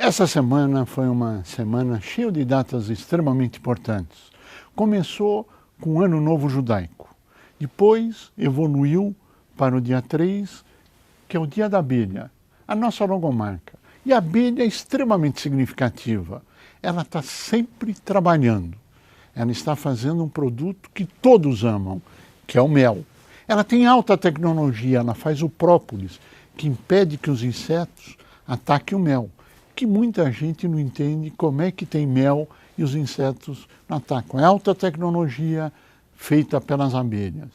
Essa semana foi uma semana cheia de datas extremamente importantes. Começou com o Ano Novo Judaico. Depois evoluiu para o dia 3, que é o Dia da Abelha, a nossa logomarca. E a abelha é extremamente significativa. Ela está sempre trabalhando. Ela está fazendo um produto que todos amam, que é o mel. Ela tem alta tecnologia, ela faz o própolis, que impede que os insetos ataquem o mel. Que muita gente não entende como é que tem mel e os insetos não atacam. É alta tecnologia feita pelas abelhas.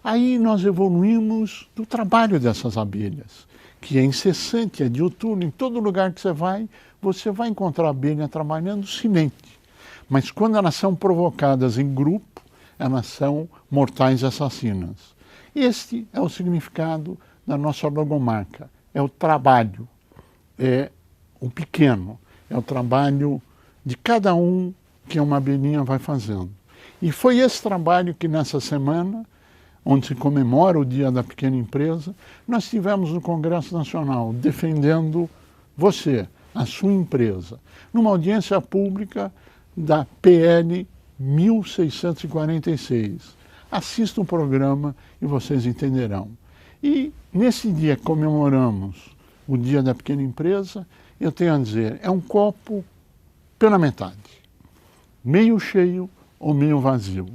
Aí nós evoluímos do trabalho dessas abelhas, que é incessante, é diuturno. Em todo lugar que você vai encontrar abelha trabalhando silente. Mas quando elas são provocadas em grupo, elas são mortais assassinas. Este é o significado da nossa logomarca. É o trabalho, é o pequeno, é o trabalho de cada um que uma abelhinha vai fazendo. E foi esse trabalho que nessa semana, onde se comemora o Dia da Pequena Empresa, nós tivemos no Congresso Nacional defendendo você, a sua empresa, numa audiência pública da PL 1646. Assista o programa e vocês entenderão. E nesse dia que comemoramos o Dia da Pequena Empresa, eu tenho a dizer, é um copo pela metade. Meio cheio ou meio vazio.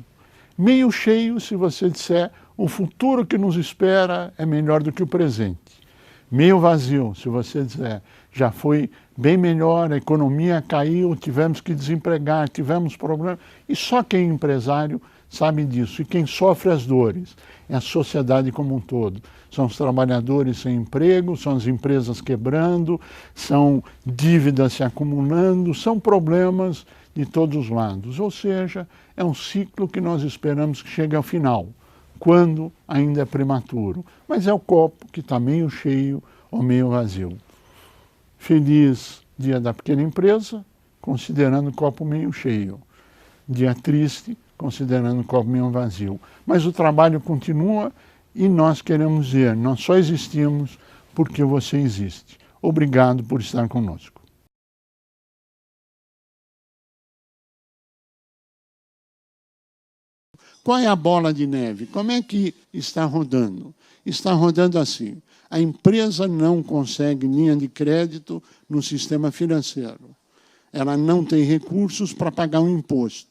Meio cheio se você disser o futuro que nos espera é melhor do que o presente. Meio vazio se você disser já foi bem melhor, a economia caiu, tivemos que desempregar, tivemos problemas. E só quem é empresário sabe disso. E quem sofre as dores é a sociedade como um todo. São os trabalhadores sem emprego, são as empresas quebrando, são dívidas se acumulando, são problemas de todos os lados. Ou seja, é um ciclo que nós esperamos que chegue ao final, quando ainda é prematuro. Mas é o copo que está meio cheio ou meio vazio. Feliz Dia da Pequena Empresa, considerando o copo meio cheio. Dia triste, considerando o copo meio vazio. Mas o trabalho continua e nós queremos dizer, nós só existimos porque você existe. Obrigado por estar conosco. Qual é a bola de neve? Como é que está rodando? Está rodando assim. A empresa não consegue linha de crédito no sistema financeiro. Ela não tem recursos para pagar um imposto.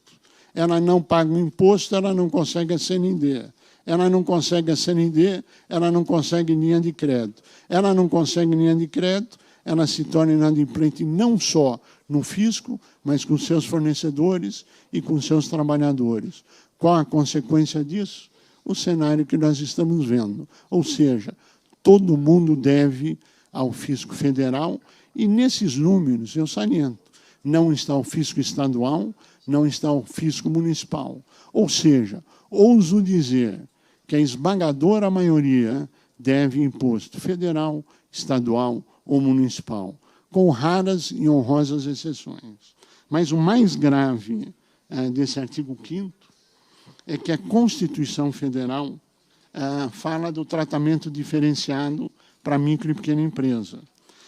Ela não paga um imposto, ela não consegue a CND. Ela não consegue a CND, ela não consegue linha de crédito. Ela não consegue linha de crédito, ela se torna inadimplente não só no fisco, mas com seus fornecedores e com seus trabalhadores. Qual a consequência disso? O cenário que nós estamos vendo. Ou seja, todo mundo deve ao fisco federal e nesses números, eu saliento, não está o fisco estadual, não está o fisco municipal. Ou seja, ouso dizer que a esmagadora maioria deve imposto federal, estadual ou municipal, com raras e honrosas exceções. Mas o mais grave desse artigo 5º é que a Constituição Federal fala do tratamento diferenciado para micro e pequena empresa.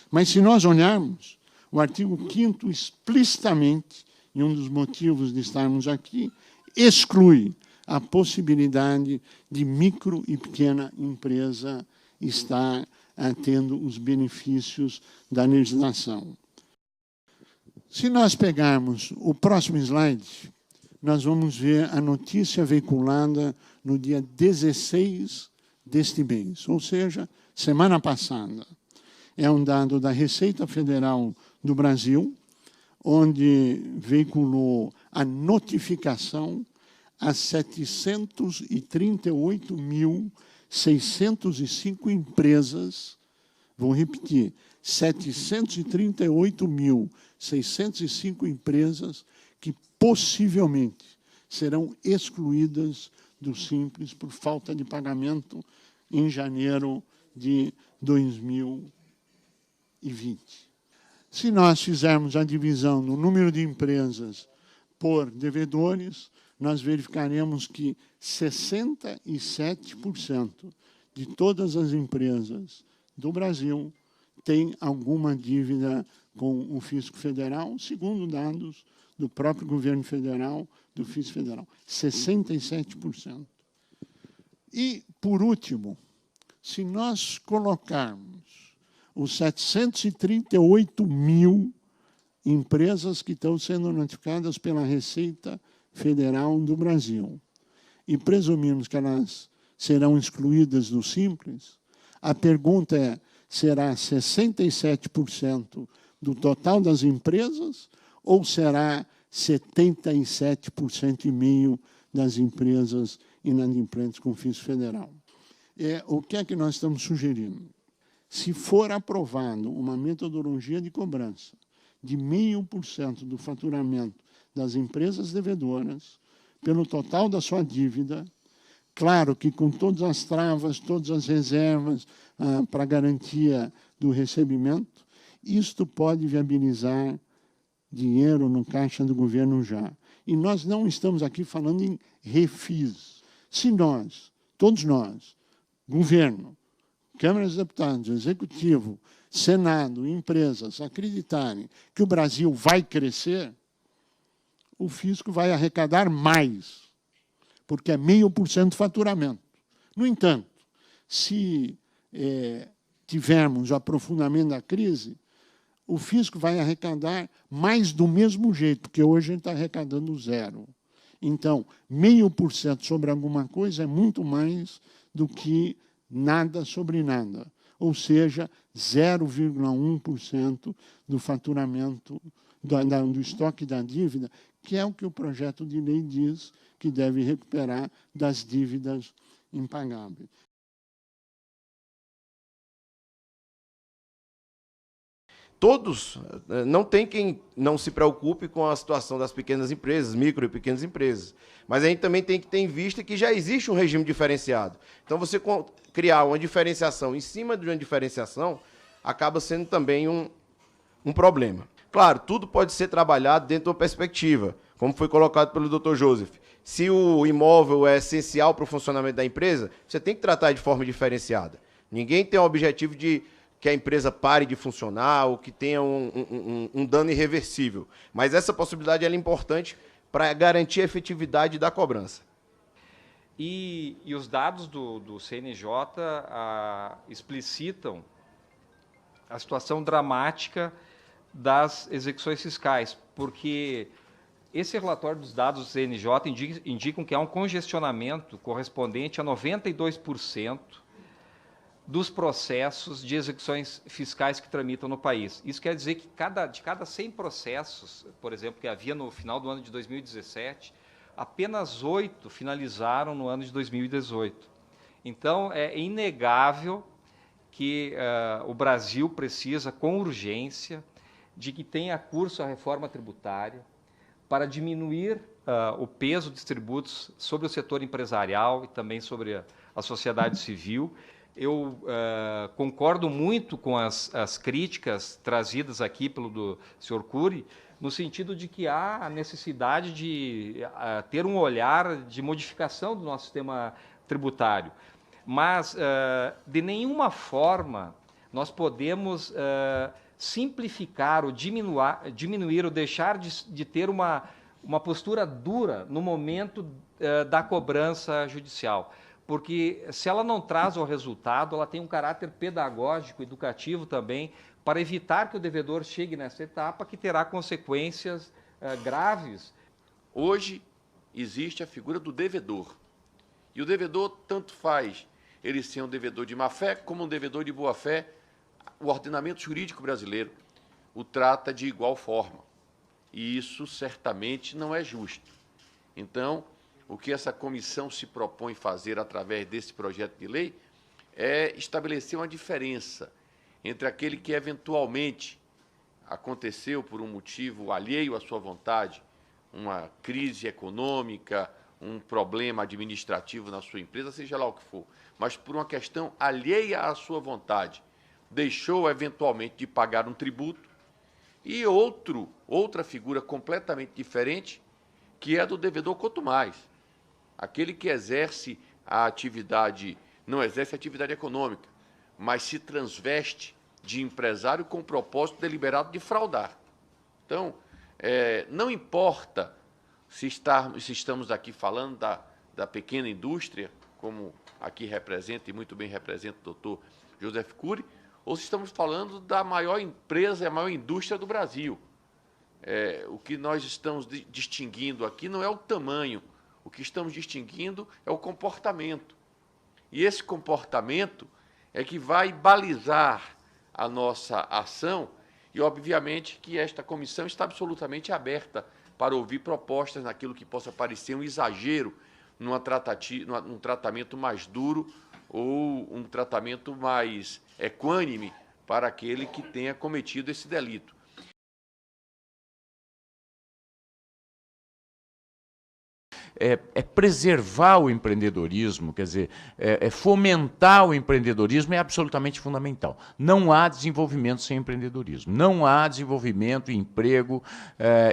Mas se nós olharmos, o artigo 5º explicitamente, e um dos motivos de estarmos aqui, exclui a possibilidade de micro e pequena empresa estar tendo os benefícios da legislação. Se nós pegarmos o próximo slide, nós vamos ver a notícia veiculada no dia 16 deste mês, ou seja, semana passada. É um dado da Receita Federal do Brasil, onde veiculou a notificação a 738.605 empresas, vou repetir, 738.605 empresas que possivelmente serão excluídas do Simples por falta de pagamento em janeiro de 2020. Se nós fizermos a divisão no número de empresas por devedores, nós verificaremos que 67% de todas as empresas do Brasil têm alguma dívida com o fisco federal, segundo dados do próprio governo federal, do fisco federal, 67%. E, por último, se nós colocarmos os 738 mil empresas que estão sendo notificadas pela Receita Federal do Brasil e presumirmos que elas serão excluídas do Simples, a pergunta é, será 67% do total das empresas ou será 77,5% das empresas inadimplentes com fisco federal? O que é que nós estamos sugerindo? Se for aprovado uma metodologia de cobrança de 0,5% do faturamento das empresas devedoras pelo total da sua dívida, claro que com todas as travas, todas as reservas para garantia do recebimento, isto pode viabilizar dinheiro no caixa do governo já. E nós não estamos aqui falando em refis. Se nós, todos nós, governo, Câmara dos Deputados, Executivo, Senado, empresas, acreditarem que o Brasil vai crescer, o fisco vai arrecadar mais, porque é 0,5% de faturamento. No entanto, se tivermos o aprofundamento da crise, o fisco vai arrecadar mais do mesmo jeito, porque hoje ele está arrecadando zero. Então, 0,5% sobre alguma coisa é muito mais do que nada sobre nada. Ou seja, 0,1% do faturamento do estoque da dívida, que é o que o projeto de lei diz que deve recuperar das dívidas impagáveis. Todos, não tem quem não se preocupe com a situação das pequenas empresas, micro e pequenas empresas. Mas a gente também tem que ter em vista que já existe um regime diferenciado. Então, você criar uma diferenciação em cima de uma diferenciação acaba sendo também um problema. Claro, tudo pode ser trabalhado dentro de uma perspectiva, como foi colocado pelo Dr. Joseph. Se o imóvel é essencial para o funcionamento da empresa, você tem que tratar de forma diferenciada. Ninguém tem o objetivo de que a empresa pare de funcionar ou que tenha um dano irreversível. Mas essa possibilidade é importante para garantir a efetividade da cobrança. E os dados do CNJ explicitam a situação dramática das execuções fiscais, porque esse relatório dos dados do CNJ indicam que há um congestionamento correspondente a 92% dos processos de execuções fiscais que tramitam no país. Isso quer dizer que de cada 100 processos, por exemplo, que havia no final do ano de 2017, apenas 8 finalizaram no ano de 2018. Então, é inegável que o Brasil precisa, com urgência, de que tenha curso a reforma tributária para diminuir o peso dos tributos sobre o setor empresarial e também sobre a sociedade civil. Eu concordo muito com as críticas trazidas aqui pelo senhor Cury, no sentido de que há a necessidade de ter um olhar de modificação do nosso sistema tributário. Mas, de nenhuma forma, nós podemos simplificar ou diminuir ou deixar de ter uma postura dura no momento da cobrança judicial. Porque se ela não traz o resultado, ela tem um caráter pedagógico, educativo também, para evitar que o devedor chegue nessa etapa, que terá consequências graves. Hoje existe a figura do devedor. E o devedor tanto faz ele ser um devedor de má-fé como um devedor de boa-fé. O ordenamento jurídico brasileiro o trata de igual forma. E isso certamente não é justo. Então, o que essa comissão se propõe fazer através desse projeto de lei é estabelecer uma diferença entre aquele que eventualmente aconteceu por um motivo alheio à sua vontade, uma crise econômica, um problema administrativo na sua empresa, seja lá o que for, mas por uma questão alheia à sua vontade, deixou eventualmente de pagar um tributo, e outra figura completamente diferente, que é do devedor quanto mais. Aquele que exerce a atividade, não exerce a atividade econômica, mas se transveste de empresário com o propósito deliberado de fraudar. Então, não importa se estamos aqui falando da pequena indústria, como aqui representa e muito bem representa o doutor Joseph Cury, ou se estamos falando da maior empresa, a maior indústria do Brasil. O que nós estamos distinguindo aqui não é o tamanho, o que estamos distinguindo é o comportamento. E esse comportamento é que vai balizar a nossa ação e, obviamente, que esta comissão está absolutamente aberta para ouvir propostas naquilo que possa parecer um exagero num tratamento mais duro ou um tratamento mais equânime para aquele que tenha cometido esse delito. Preservar o empreendedorismo, quer dizer, fomentar o empreendedorismo é absolutamente fundamental. Não há desenvolvimento sem empreendedorismo. Não há desenvolvimento, emprego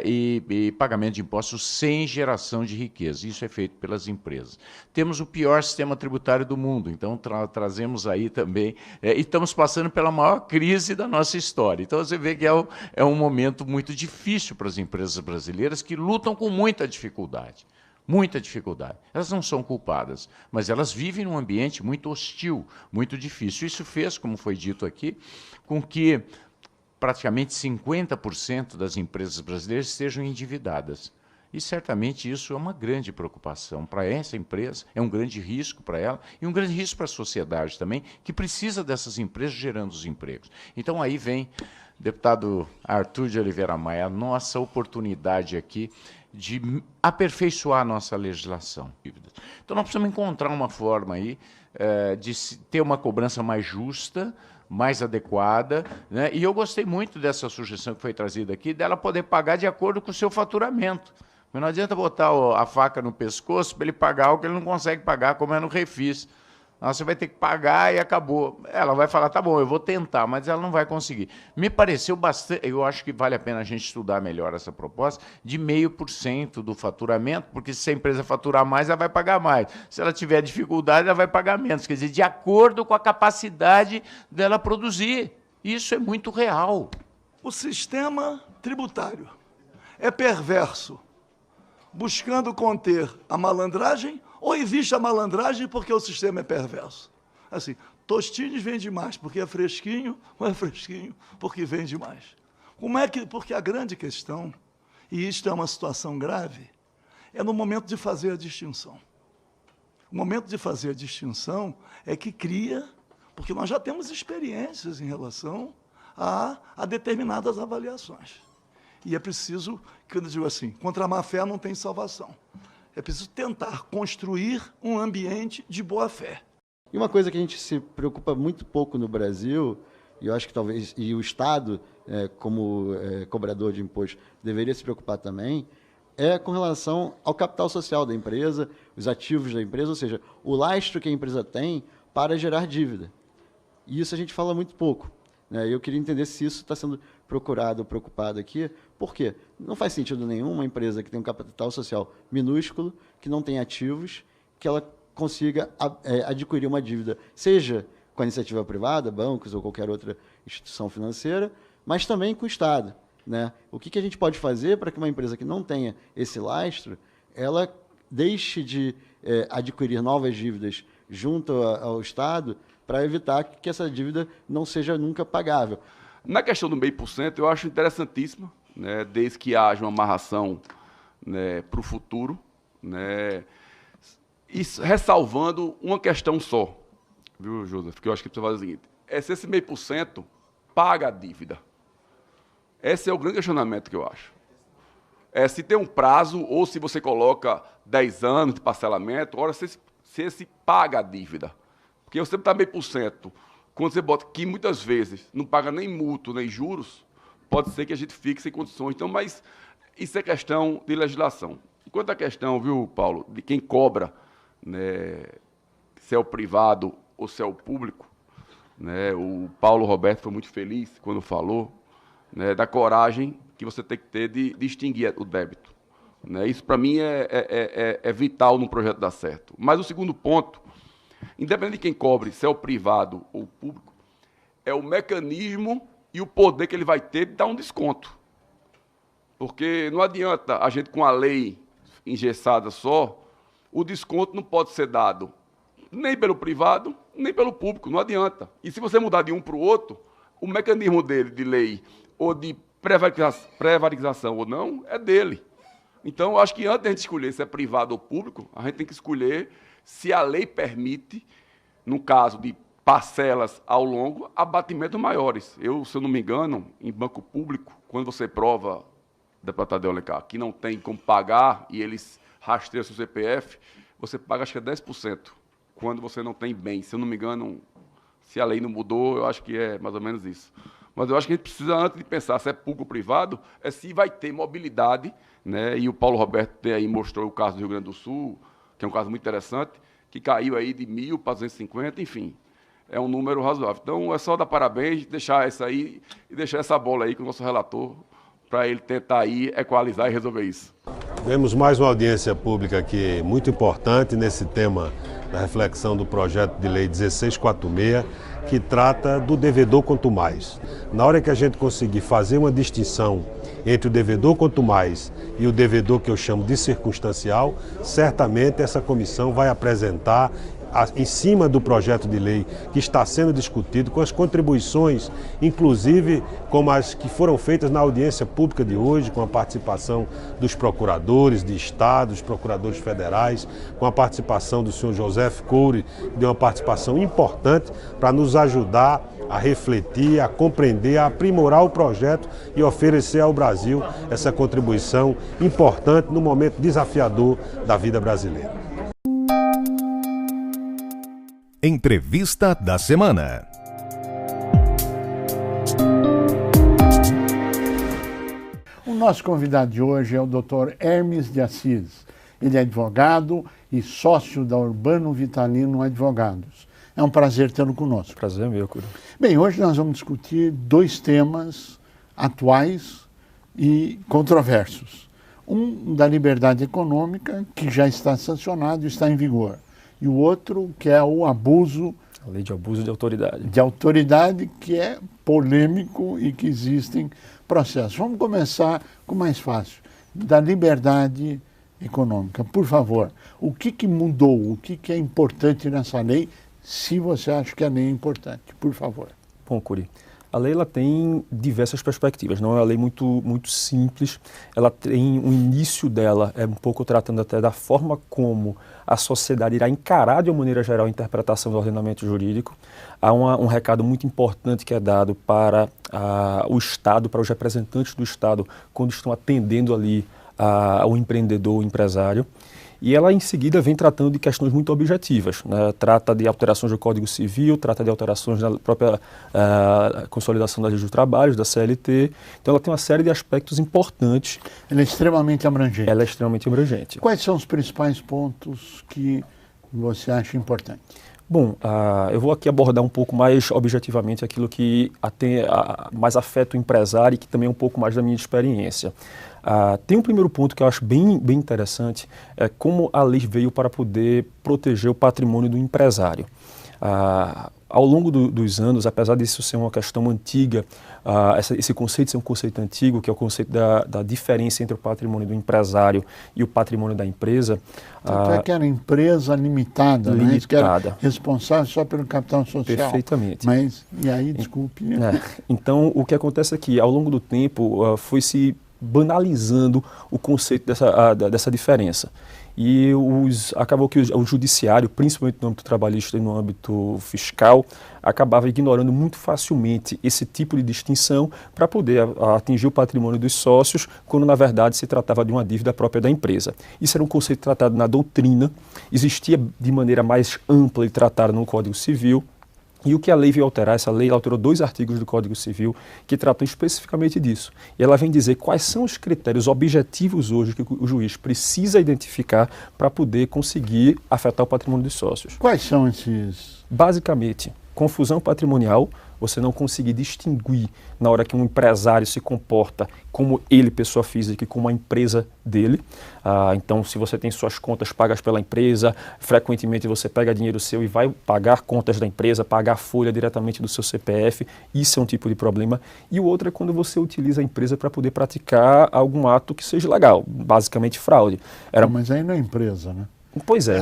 e pagamento de impostos sem geração de riqueza. Isso é feito pelas empresas. Temos o pior sistema tributário do mundo, então trazemos aí também, e estamos passando pela maior crise da nossa história. Então você vê que é um momento muito difícil para as empresas brasileiras que lutam com muita dificuldade. Muita dificuldade. Elas não são culpadas, mas elas vivem num ambiente muito hostil, muito difícil. Isso fez, como foi dito aqui, com que praticamente 50% das empresas brasileiras estejam endividadas. E certamente isso é uma grande preocupação para essa empresa, é um grande risco para ela e um grande risco para a sociedade também, que precisa dessas empresas gerando os empregos. Então aí vem, deputado Arthur de Oliveira Maia, a nossa oportunidade aqui de aperfeiçoar a nossa legislação. Então nós precisamos encontrar uma forma aí de ter uma cobrança mais justa, mais adequada, né? E eu gostei muito dessa sugestão que foi trazida aqui, dela poder pagar de acordo com o seu faturamento. Mas não adianta botar a faca no pescoço para ele pagar algo que ele não consegue pagar, como é no Refis. Você vai ter que pagar e acabou. Ela vai falar, tá bom, eu vou tentar, mas ela não vai conseguir. Me pareceu bastante, eu acho que vale a pena a gente estudar melhor essa proposta, de 0,5% do faturamento, porque se a empresa faturar mais, ela vai pagar mais. Se ela tiver dificuldade, ela vai pagar menos. Quer dizer, de acordo com a capacidade dela produzir. Isso é muito real. O sistema tributário é perverso, buscando conter a malandragem, ou existe a malandragem porque o sistema é perverso? Assim, Tostines vende mais porque é fresquinho, ou é fresquinho porque vende mais? Porque a grande questão, e isto é uma situação grave, é no momento de fazer a distinção. O momento de fazer a distinção é que cria, porque nós já temos experiências em relação a determinadas avaliações. E é preciso, que eu digo assim, contra a má-fé não tem salvação. É preciso tentar construir um ambiente de boa-fé. E uma coisa que a gente se preocupa muito pouco no Brasil, e eu acho que talvez, e o Estado, como cobrador de imposto, deveria se preocupar também, é com relação ao capital social da empresa, os ativos da empresa, ou seja, o lastro que a empresa tem para gerar dívida. E isso a gente fala muito pouco. Eu queria entender se isso está sendo procurado, preocupado aqui. Por quê? Não faz sentido nenhum uma empresa que tem um capital social minúsculo, que não tem ativos, que ela consiga adquirir uma dívida, seja com a iniciativa privada, bancos ou qualquer outra instituição financeira, mas também com o Estado. O que a gente pode fazer para que uma empresa que não tenha esse lastro, ela deixe de adquirir novas dívidas junto ao Estado, para evitar que essa dívida não seja nunca pagável. Na questão do 0,5%, eu acho interessantíssimo, desde que haja uma amarração para o futuro, e ressalvando uma questão só, viu, Joseph, que eu acho que precisa fazer o seguinte, se esse 0,5% paga a dívida. Esse é o grande questionamento que eu acho. Se tem um prazo, ou se você coloca 10 anos de parcelamento, ora, se esse paga a dívida. Porque você está 0,5%, quando você bota que muitas vezes não paga nem mútuo, nem juros, pode ser que a gente fique sem condições. Então, mas isso é questão de legislação. Quanto à questão, viu, Paulo, de quem cobra, se é o privado ou se é o público, o Paulo Roberto foi muito feliz quando falou da coragem que você tem que ter de distinguir o débito. Isso, para mim, é vital num projeto dar certo. Mas o segundo ponto, independente de quem cobre, se é o privado ou o público, é o mecanismo e o poder que ele vai ter de dar um desconto. Porque não adianta a gente, com a lei engessada só, o desconto não pode ser dado nem pelo privado, nem pelo público, não adianta. E se você mudar de um para o outro, o mecanismo dele de lei ou de prevaricação ou não é dele. Então, eu acho que antes de a gente escolher se é privado ou público, a gente tem que escolher se a lei permite, no caso de parcelas ao longo, abatimentos maiores. Se eu não me engano, em banco público, quando você prova, deputado Tadeu Alencar, que não tem como pagar e eles rastreiam seu CPF, você paga acho que é 10%, quando você não tem bem. Se eu não me engano, se a lei não mudou, eu acho que é mais ou menos isso. Mas eu acho que a gente precisa, antes de pensar se é público ou privado, é se vai ter mobilidade, né? E o Paulo Roberto aí mostrou o caso do Rio Grande do Sul, que é um caso muito interessante, que caiu aí de 1.000 para 250, enfim, é um número razoável. Então, é só dar parabéns, deixar essa aí e deixar essa bola aí com o nosso relator, para ele tentar aí equalizar e resolver isso. Vemos mais uma audiência pública aqui muito importante nesse tema da reflexão do projeto de lei 1646, que trata do devedor quanto mais. Na hora que a gente conseguir fazer uma distinção entre o devedor quanto mais e o devedor que eu chamo de circunstancial, certamente essa comissão vai apresentar, em cima do projeto de lei que está sendo discutido, com as contribuições, inclusive como as que foram feitas na audiência pública de hoje, com a participação dos procuradores de Estado, dos procuradores federais, com a participação do senhor José Coure, que deu uma participação importante para nos ajudar a refletir, a compreender, a aprimorar o projeto e oferecer ao Brasil essa contribuição importante no momento desafiador da vida brasileira. Entrevista da semana. O nosso convidado de hoje é o Dr. Hermes de Assis. Ele é advogado e sócio da Urbano Vitalino Advogados. É um prazer tê-lo conosco. Prazer é meu, Curi. Bem, hoje nós vamos discutir dois temas atuais e controversos. Um da liberdade econômica, que já está sancionado e está em vigor. E o outro, que é o abuso... A lei de abuso de autoridade. De autoridade, que é polêmico e que existem processos. Vamos começar com o mais fácil, da liberdade econômica. Por favor, o que mudou, o que é importante nessa lei, se você acha que a lei é importante? Por favor. Bom, Curi, a lei ela tem diversas perspectivas, não é uma lei muito simples. Ela tem um início dela, é um pouco tratando até da forma como a sociedade irá encarar de uma maneira geral a interpretação do ordenamento jurídico. Há um recado muito importante que é dado para o Estado, para os representantes do Estado, quando estão atendendo ali ao empreendedor, o empresário. E ela, em seguida, vem tratando de questões muito objetivas, né? Trata de alterações do Código Civil, trata de alterações na própria consolidação da lei do trabalho, da CLT. Então, ela tem uma série de aspectos importantes. Ela é extremamente abrangente. Ela é extremamente abrangente. Quais são os principais pontos que você acha importante? Bom, eu vou aqui abordar um pouco mais objetivamente aquilo que mais afeta o empresário e que também é um pouco mais da minha experiência. Tem um primeiro ponto que eu acho bem interessante, é como a lei veio para poder proteger o patrimônio do empresário. Ao longo dos anos, apesar disso ser uma questão antiga, esse conceito ser um conceito antigo, que é o conceito da diferença entre o patrimônio do empresário e o patrimônio da empresa. Tanto é que era empresa limitada, né? Que era responsável só pelo capital social. Perfeitamente. Mas, e aí, desculpe... Então, o que acontece é que, ao longo do tempo, foi se banalizando o conceito dessa diferença. E acabou que o judiciário, principalmente no âmbito trabalhista e no âmbito fiscal, acabava ignorando muito facilmente esse tipo de distinção para poder atingir o patrimônio dos sócios, quando na verdade se tratava de uma dívida própria da empresa. Isso era um conceito tratado na doutrina, existia de maneira mais ampla e tratada no Código Civil. E o que a lei veio alterar, essa lei alterou 2 artigos do Código Civil que tratam especificamente disso. E ela vem dizer quais são os critérios objetivos hoje que o juiz precisa identificar para poder conseguir afetar o patrimônio dos sócios. Quais são esses? Basicamente, confusão patrimonial, você não conseguir distinguir na hora que um empresário se comporta como ele, pessoa física, e como a empresa dele. Então, se você tem suas contas pagas pela empresa, frequentemente você pega dinheiro seu e vai pagar contas da empresa, pagar a folha diretamente do seu CPF, isso é um tipo de problema. E o outro é quando você utiliza a empresa para poder praticar algum ato que seja legal, basicamente fraude. Mas aí não é empresa, né? Pois é.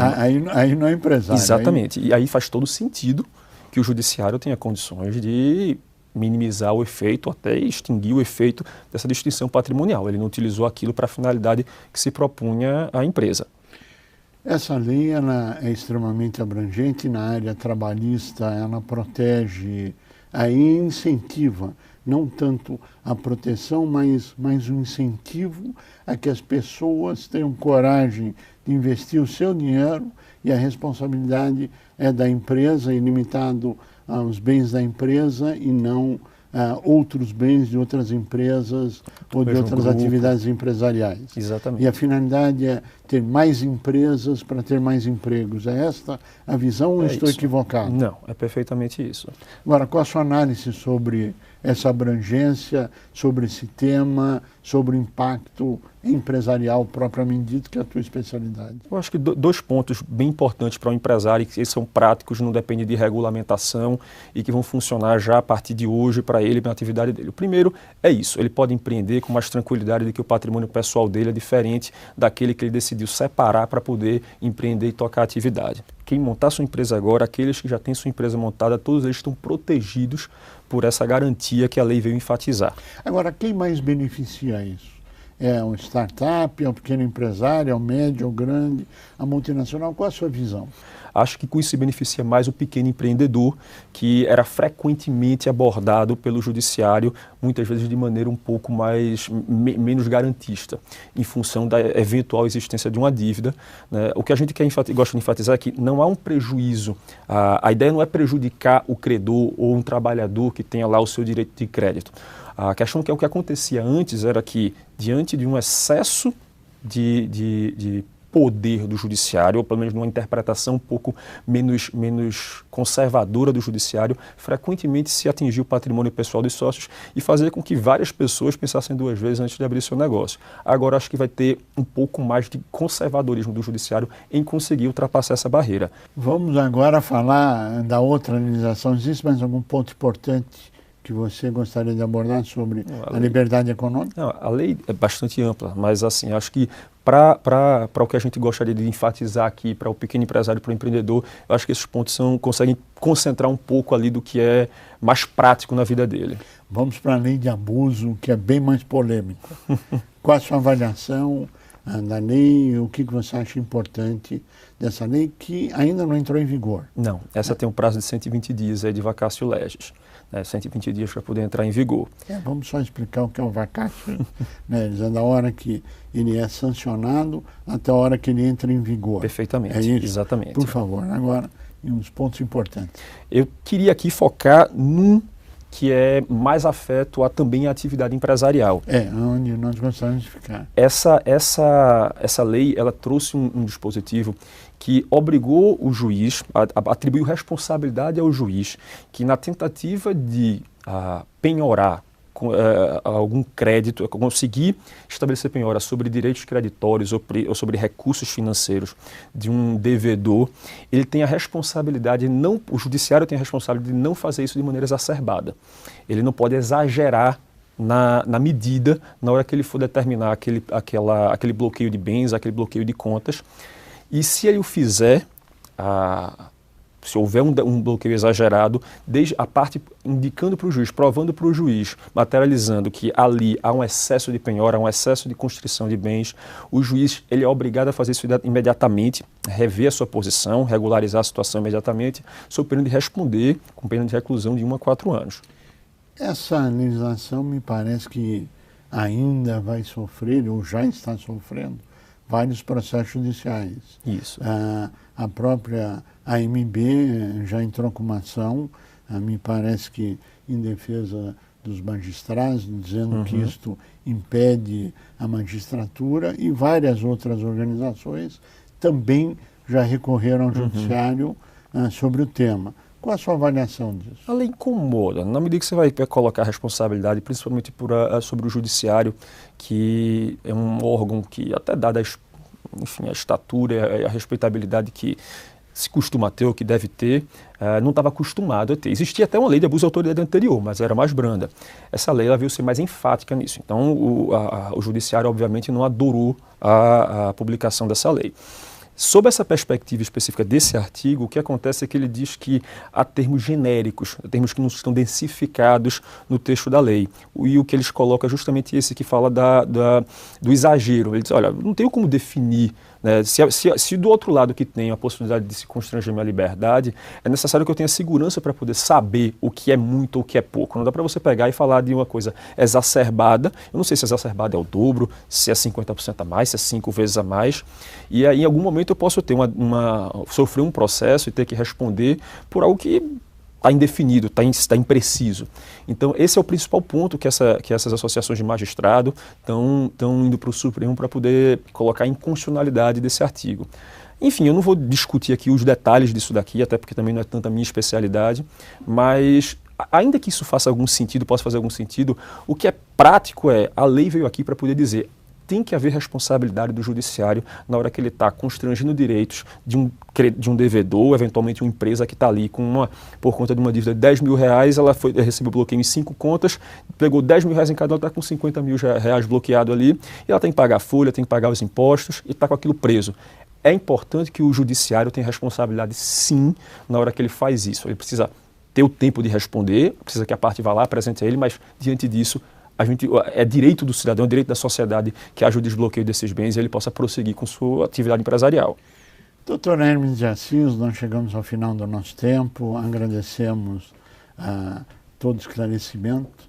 Aí não é empresário. Exatamente. E aí faz todo sentido que o judiciário tenha condições de minimizar o efeito, até extinguir o efeito dessa distinção patrimonial. Ele não utilizou aquilo para a finalidade que se propunha à empresa. Essa lei ela é extremamente abrangente na área trabalhista, ela protege, aí incentiva, não tanto a proteção, mas um incentivo a que as pessoas tenham coragem de investir o seu dinheiro, e a responsabilidade é da empresa, e limitado aos bens da empresa e não outros bens de outras empresas ou de outras atividades empresariais. Exatamente. E a finalidade é ter mais empresas para ter mais empregos. É esta a visão ou estou equivocado? Não, é perfeitamente isso. Agora, qual a sua análise sobre essa abrangência, sobre esse tema, sobre o impacto empresarial propriamente dito, que é a tua especialidade? Eu acho que dois pontos bem importantes para o empresário, que são práticos, não dependem de regulamentação e que vão funcionar já a partir de hoje para ele, para a atividade dele. O primeiro é isso, ele pode empreender com mais tranquilidade de que o patrimônio pessoal dele é diferente daquele que ele decidiu separar para poder empreender e tocar a atividade. Quem montar sua empresa agora, aqueles que já têm sua empresa montada, todos eles estão protegidos por essa garantia que a lei veio enfatizar. Agora, quem mais beneficia isso? É o startup, é o pequeno empresário, é o médio, é o grande, a multinacional? Qual a sua visão? Acho que com isso se beneficia mais o pequeno empreendedor, que era frequentemente abordado pelo judiciário, muitas vezes de maneira um pouco menos garantista, em função da eventual existência de uma dívida, né? O que a gente gosta de enfatizar é que não há um prejuízo. A ideia não é prejudicar o credor ou um trabalhador que tenha lá o seu direito de crédito. A questão que é o que acontecia antes era que, diante de um excesso de poder do judiciário, ou pelo menos numa interpretação um pouco menos conservadora do judiciário, frequentemente se atingia o patrimônio pessoal dos sócios e fazia com que várias pessoas pensassem duas vezes antes de abrir seu negócio. Agora acho que vai ter um pouco mais de conservadorismo do judiciário em conseguir ultrapassar essa barreira. Vamos agora falar da outra legislação. Existe mais algum ponto importante que você gostaria de abordar sobre a liberdade econômica? Não, a lei é bastante ampla, mas assim, acho que para o que a gente gostaria de enfatizar aqui, para o pequeno empresário, para o empreendedor, eu acho que esses pontos conseguem concentrar um pouco ali do que é mais prático na vida dele. Vamos para a lei de abuso, que é bem mais polêmica. Qual a sua avaliação da lei? O que você acha importante dessa lei que ainda não entrou em vigor? Não, essa tem um prazo de 120 dias aí de vacatio legis. 120 dias para poder entrar em vigor. Vamos só explicar o que é o vacatio, né? Da hora que ele é sancionado até a hora que ele entra em vigor. Perfeitamente, é isso? Exatamente. Por favor, agora, uns pontos importantes. Eu queria aqui focar num que é mais afeto também à atividade empresarial. Onde nós gostaríamos de ficar. Essa lei, ela trouxe um dispositivo que obrigou o juiz, atribuiu responsabilidade ao juiz, que na tentativa de penhorar algum crédito, conseguir estabelecer penhora sobre direitos creditórios ou sobre recursos financeiros de um devedor, ele tem a responsabilidade, o judiciário tem a responsabilidade de não fazer isso de maneira exacerbada. Ele não pode exagerar na medida, na hora que ele for determinar aquele bloqueio de bens, aquele bloqueio de contas. E se ele o fizer, se houver um bloqueio exagerado, desde a parte indicando para o juiz, provando para o juiz, materializando que ali há um excesso de penhora, há um excesso de constrição de bens, o juiz ele é obrigado a fazer isso imediatamente, rever a sua posição, regularizar a situação imediatamente, sob pena de responder com pena de reclusão de 1 a 4 anos. Essa legislação me parece que ainda vai sofrer, ou já está sofrendo, vários processos judiciais. Isso. A própria AMB já entrou com uma ação, me parece que em defesa dos magistrados, dizendo que isto impede a magistratura, e várias outras organizações também já recorreram ao judiciário sobre o tema. Qual a sua avaliação disso? A lei incomoda. Na medida que você vai colocar a responsabilidade, principalmente sobre o judiciário, que é um órgão que, até dada a estatura e a respeitabilidade que se costuma ter ou que deve ter, não estava acostumado a ter. Existia até uma lei de abuso de autoridade anterior, mas era mais branda. Essa lei ela veio ser mais enfática nisso. Então, o judiciário, obviamente, não adorou a publicação dessa lei. Sob essa perspectiva específica desse artigo, o que acontece é que ele diz que há termos genéricos, termos que não estão densificados no texto da lei. E o que eles colocam é justamente esse que fala do exagero. Ele diz, olha, não tenho como definir, né? Se do outro lado que tem a possibilidade de se constranger minha liberdade, é necessário que eu tenha segurança para poder saber o que é muito ou o que é pouco. Não dá para você pegar e falar de uma coisa exacerbada. Eu não sei se exacerbada é o dobro, se é 50% a mais, se é 5 vezes a mais. E aí, em algum momento, eu posso ter sofrer um processo e ter que responder por algo que está indefinido, está impreciso. Então, esse é o principal ponto que essas associações de magistrado estão indo para o Supremo para poder colocar a inconstitucionalidade desse artigo. Enfim, eu não vou discutir aqui os detalhes disso daqui, até porque também não é tanta a minha especialidade, mas ainda que isso faça algum sentido, possa fazer algum sentido, o que é prático é, a lei veio aqui para poder dizer, tem que haver responsabilidade do judiciário na hora que ele está constrangendo direitos de um devedor, eventualmente uma empresa que está ali por conta de uma dívida de R$10 mil, ela recebeu bloqueio em 5 contas, pegou R$10 mil em cada, está com R$50 mil bloqueado ali, e ela tem que pagar a folha, tem que pagar os impostos e está com aquilo preso. É importante que o judiciário tenha responsabilidade, sim, na hora que ele faz isso. Ele precisa ter o tempo de responder, precisa que a parte vá lá, apresente a ele, mas diante disso, é direito do cidadão, é direito da sociedade que haja o desbloqueio desses bens e ele possa prosseguir com sua atividade empresarial. Doutor Hermes de Assis, nós chegamos ao final do nosso tempo, agradecemos todo o esclarecimento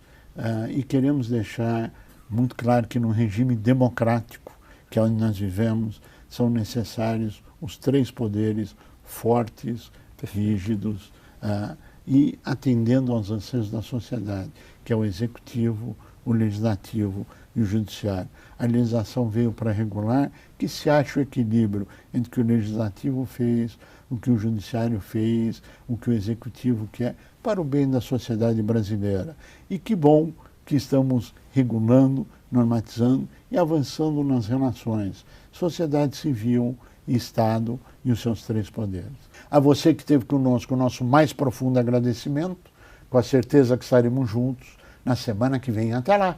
e queremos deixar muito claro que no regime democrático que é onde nós vivemos, são necessários os 3 poderes fortes, rígidos e atendendo aos anseios da sociedade, que é o executivo, o legislativo e o judiciário. A legislação veio para regular que se acha o equilíbrio entre o que o legislativo fez, o que o judiciário fez, o que o executivo quer, para o bem da sociedade brasileira. E que bom que estamos regulando, normatizando e avançando nas relações. Sociedade civil, Estado e os seus 3 poderes. A você que esteve conosco, o nosso mais profundo agradecimento, com a certeza que estaremos juntos na semana que vem. Até lá!